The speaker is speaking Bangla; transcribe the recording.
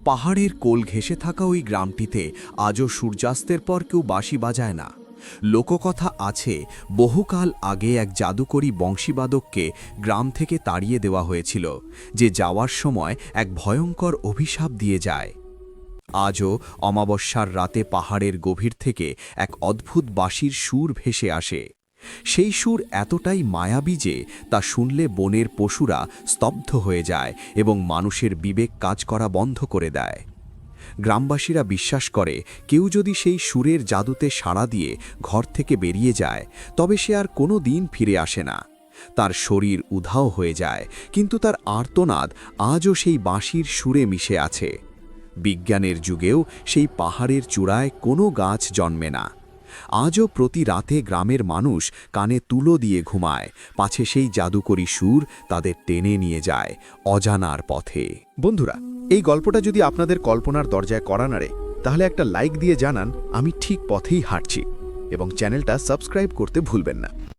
পাহাড়ের কোল ঘেঁষে থাকা ওই গ্রামটিতে আজও সূর্যাস্তের পর কেউ বাঁশি বাজায় না। লোককথা আছে, বহুকাল আগে এক জাদুকরী বংশীবাদককে গ্রাম থেকে তাড়িয়ে দেওয়া হয়েছিল, যে যাওয়ার সময় এক ভয়ঙ্কর অভিশাপ দিয়ে যায়। আজও অমাবস্যার রাতে পাহাড়ের গভীর থেকে এক অদ্ভুত বাঁশির সুর ভেসে আসে। সেই সুর এতটাই মায়াবী যে তা শুনলে বনের পশুরা স্তব্ধ হয়ে যায় এবং মানুষের বিবেক কাজ করা বন্ধ করে দেয়। গ্রামবাসীরা বিশ্বাস করে, কেউ যদি সেই সুরের জাদুতে সাড়া দিয়ে ঘর থেকে বেরিয়ে যায়, তবে সে আর কোনো দিন ফিরে আসে না। তার শরীর উধাও হয়ে যায়, কিন্তু তার আর্তনাদ আজও সেই বাঁশির সুরে মিশে আছে। বিজ্ঞানের যুগেও সেই পাহাড়ের চূড়ায় কোনো গাছ জন্মে না। আজও প্রতি রাতে গ্রামের মানুষ কানে তুলো দিয়ে ঘুমায়, পাছে সেই জাদুকরী সুর তাদের টেনে নিয়ে যায় অজানার পথে। বন্ধুরা, এই গল্পটা যদি আপনাদের কল্পনার দরজায় কড়া নাড়ে, তাহলে একটা লাইক দিয়ে জানান আমি ঠিক পথেই হাঁটছি, এবং চ্যানেলটা সাবস্ক্রাইব করতে ভুলবেন না।